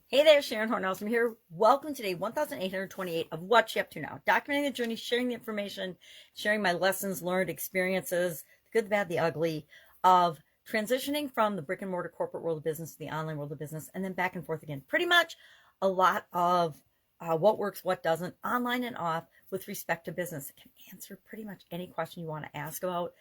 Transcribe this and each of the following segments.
Hey there, Sharon Horne-Ellstrom here. Welcome to day 1828 of What You Up To Now. Documenting the journey, sharing the information, sharing my lessons learned, experiences, the good, the bad, the ugly, of transitioning from the brick and mortar corporate world of business to the online world of business, and then back and forth again. Pretty much a lot of what works, what doesn't, online and off, with respect to business. It can answer pretty much any question you want to ask about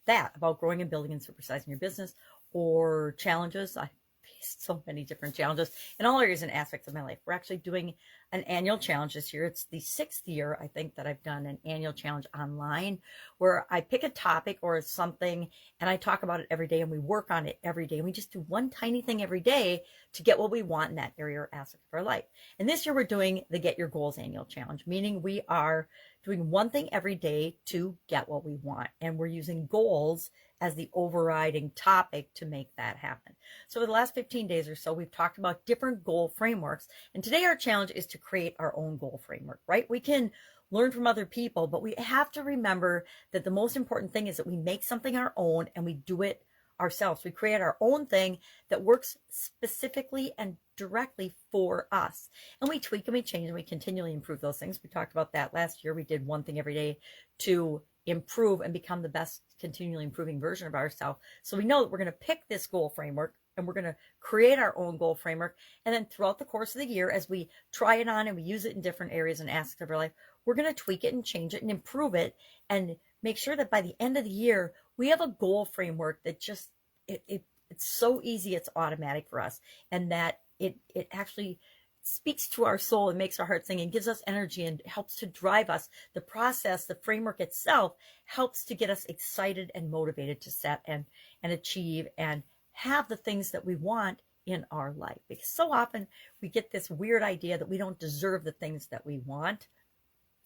that, about growing and building and supersizing your business, or challenges. I faced so many different challenges in all areas and aspects of my life. We're actually doing an annual challenge this year. It's the 6th year, I think, that I've done an annual challenge online where I pick a topic or something and I talk about it every day and we work on it every day. And we just do one tiny thing every day to get what we want in that area or aspect of our life. And this year we're doing the Get Your Goals annual challenge, meaning we are doing one thing every day to get what we want. And we're using goals as the overriding topic to make that happen. So for the last 15 days or so, we've talked about different goal frameworks. And today our challenge is to create our own goal framework, right? We can learn from other people, but we have to remember that the most important thing is that we make something our own and we do it ourselves. We create our own thing that works specifically and directly for us. And we tweak and we change and we continually improve those things. We talked about that last year. We did one thing every day to improve and become the best continually improving version of ourselves. So we know that we're going to pick this goal framework and we're going to create our own goal framework. And then throughout the course of the year, as we try it on and we use it in different areas and aspects of our life, we're going to tweak it and change it and improve it and make sure that by the end of the year, we have a goal framework that just, it's so easy, it's automatic for us. And that it actually speaks to our soul and makes our heart sing and gives us energy and helps to drive us. The process, the framework itself helps to get us excited and motivated to set and achieve and have the things that we want in our life. Because so often we get this weird idea that we don't deserve the things that we want.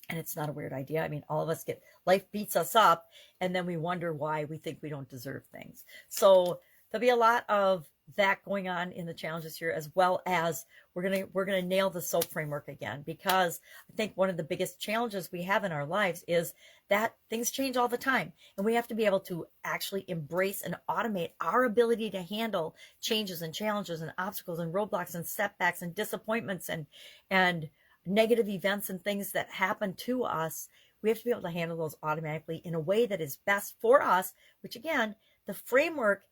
And it's not a weird idea. I mean, all of us get, life beats us up and then we wonder why we think we don't deserve things. So there'll be a lot of that going on in the challenges here, as well as we're gonna nail the SOAP framework again, because I think one of the biggest challenges we have in our lives is that things change all the time, and we have to be able to actually embrace and automate our ability to handle changes and challenges and obstacles and roadblocks and setbacks and disappointments and negative events and things that happen to us. We have to be able to handle those automatically in a way that is best for us, which again, the framework,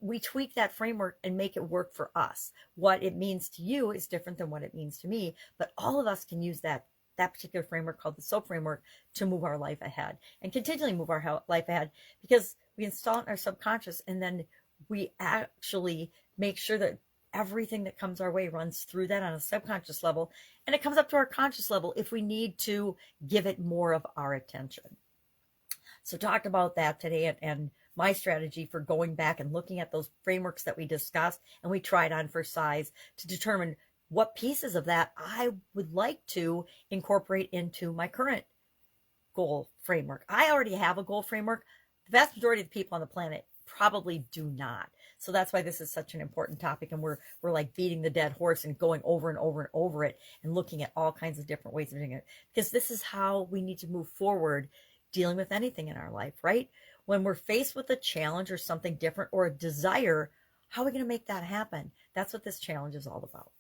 we tweak that framework and make it work for us. What it means to you is different than what it means to me, but all of us can use that particular framework called the SOAP framework to move our life ahead and continually move our life ahead, because we install it in our subconscious and then we actually make sure that everything that comes our way runs through that on a subconscious level, and it comes up to our conscious level if we need to give it more of our attention. So talked about that today and my strategy for going back and looking at those frameworks that we discussed and we tried on for size to determine what pieces of that I would like to incorporate into my current goal framework. I already have a goal framework. The vast majority of the people on the planet probably do not. So that's why this is such an important topic, and we're like beating the dead horse and going over and over and over it and looking at all kinds of different ways of doing it, because this is how we need to move forward dealing with anything in our life, right? When we're faced with a challenge or something different or a desire, how are we going to make that happen? That's what this challenge is all about.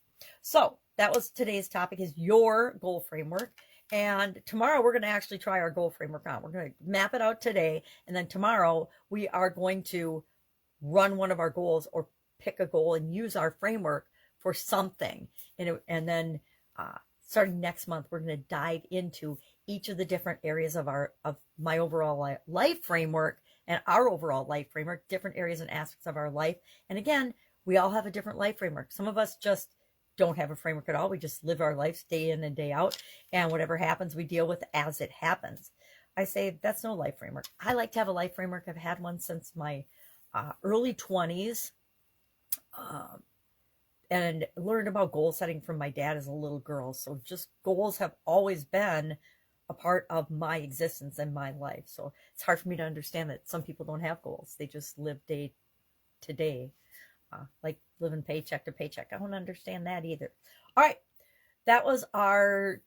So that was today's topic, is your goal framework. And tomorrow we're going to actually try our goal framework out. We're going to map it out today. And then tomorrow we are going to run one of our goals or pick a goal and use our framework for something. And then starting next month, we're going to dive into each of the different areas of my overall life framework and our overall life framework, different areas and aspects of our life. And again, we all have a different life framework. Some of us just don't have a framework at all. We just live our lives day in and day out, and whatever happens, we deal with as it happens. I say that's no life framework. I like to have a life framework. I've had one since my early 20s. And learned about goal setting from my dad as a little girl. So just goals have always been a part of my existence and my life. So it's hard for me to understand that some people don't have goals. They just live day to day, like living paycheck to paycheck. I don't understand that either. All right. That was our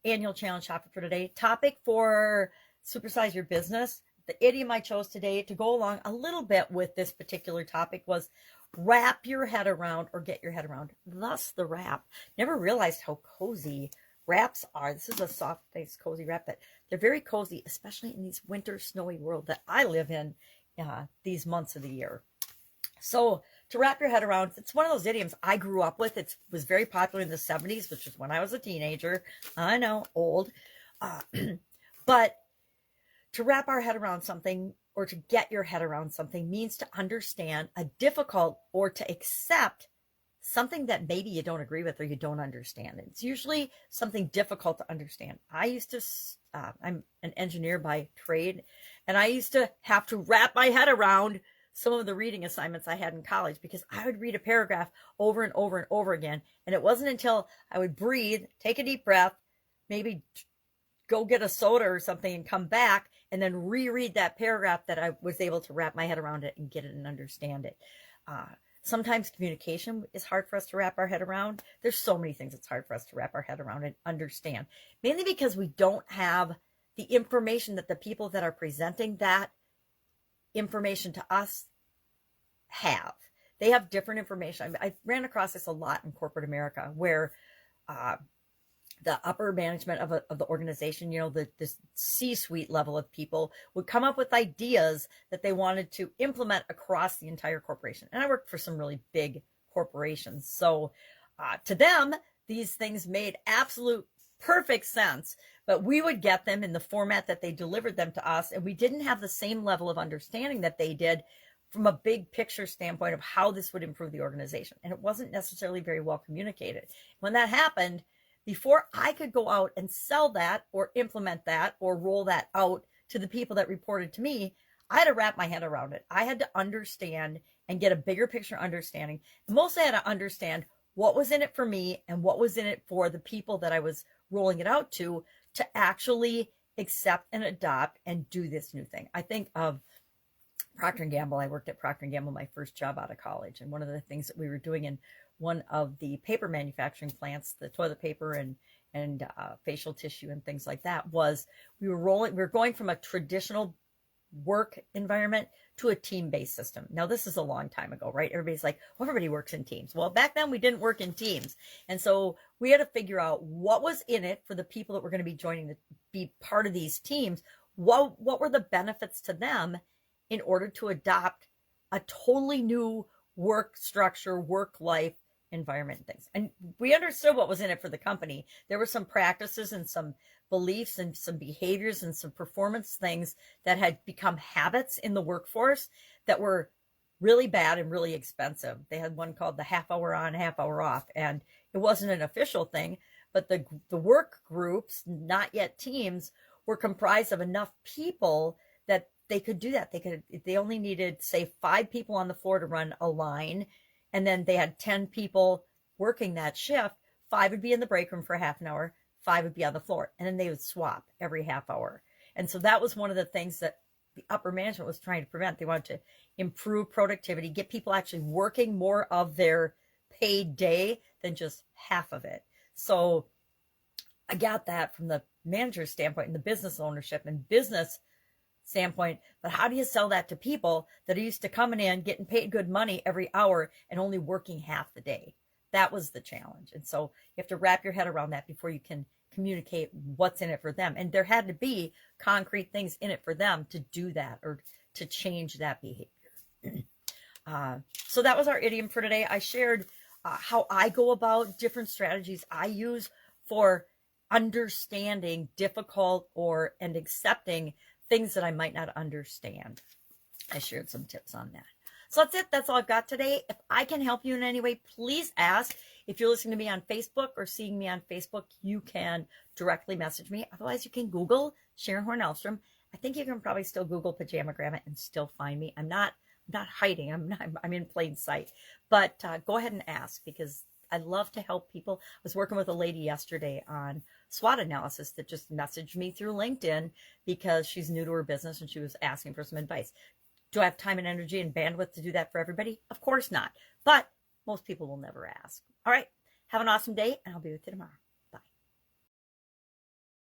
annual challenge topic for today. Topic for Supersize Your Business. The idiom I chose today to go along a little bit with this particular topic was wrap your head around or get your head around. Thus the wrap. Never realized how cozy wraps are. This is a soft, nice, cozy wrap, but they're very cozy, especially in these winter snowy world that I live in these months of the year. So to wrap your head around, it's one of those idioms I grew up with. It was very popular in the 70s, which is when I was a teenager. I know, old. But to wrap our head around something or to get your head around something means to understand a difficult or to accept something that maybe you don't agree with or you don't understand. It's usually something difficult to understand. I'm an engineer by trade, and I used to have to wrap my head around some of the reading assignments I had in college because I would read a paragraph over and over and over again. And it wasn't until I would breathe, take a deep breath, maybe go get a soda or something and come back and then reread that paragraph that I was able to wrap my head around it and get it and understand it. Sometimes communication is hard for us to wrap our head around. There's so many things it's hard for us to wrap our head around and understand, mainly because we don't have the information that the people that are presenting that information to us have. They have different information. I ran across this a lot in corporate America where the upper management of the organization, this C-suite level of people would come up with ideas that they wanted to implement across the entire corporation. And I worked for some really big corporations. So to them, these things made absolute perfect sense, but we would get them in the format that they delivered them to us. And we didn't have the same level of understanding that they did from a big picture standpoint of how this would improve the organization. And it wasn't necessarily very well communicated. When that happened, before I could go out and sell that or implement that or roll that out to the people that reported to me, I had to wrap my head around it. I had to understand and get a bigger picture understanding. And mostly I had to understand what was in it for me and what was in it for the people that I was rolling it out to actually accept and adopt and do this new thing. I think of Procter & Gamble. I worked at Procter & Gamble my first job out of college. And one of the things that we were doing in one of the paper manufacturing plants, the toilet paper and facial tissue and things like that, was we were going from a traditional work environment to a team-based system. Now, this is a long time ago, right? Everybody's like, well, everybody works in teams. Well, back then we didn't work in teams. And so we had to figure out what was in it for the people that were going to be joining be part of these teams. What were the benefits to them in order to adopt a totally new work structure, work life environment and things. And we understood what was in it for the company. There were some practices and some beliefs and some behaviors and some performance things that had become habits in the workforce that were really bad and really expensive. They had one called the half hour on, half hour off, and it wasn't an official thing, but the work groups, not yet teams, were comprised of enough people that they could do that. They only needed, say, 5 people on the floor to run a line, and then they had 10 people working that shift. 5 would be in the break room for half an hour, 5 would be on the floor, and then they would swap every half hour. And so that was one of the things that the upper management was trying to prevent. They wanted to improve productivity, get people actually working more of their paid day than just half of it. So I got that from the manager's standpoint and the business ownership and business standpoint. But how do you sell that to people that are used to coming in, getting paid good money every hour and only working half the day? That was the challenge. And so you have to wrap your head around that before you can communicate what's in it for them. And there had to be concrete things in it for them to do that or to change that behavior. So that was our idiom for today. I shared how I go about different strategies I use for understanding difficult and accepting things that I might not understand. I shared some tips on that. So that's it. That's all I've got today. If I can help you in any way, please ask. If you're listening to me on Facebook or seeing me on Facebook, you can directly message me. Otherwise, you can Google Sharon Horne-Ellstrom. I think you can probably still Google Pajama Grandma and still find me. I'm not hiding. I'm in plain sight. But go ahead and ask, because I love to help people. I was working with a lady yesterday on SWOT analysis that just messaged me through LinkedIn because she's new to her business and she was asking for some advice. Do I have time and energy and bandwidth to do that for everybody? Of course not. But most people will never ask. All right. Have an awesome day, and I'll be with you tomorrow.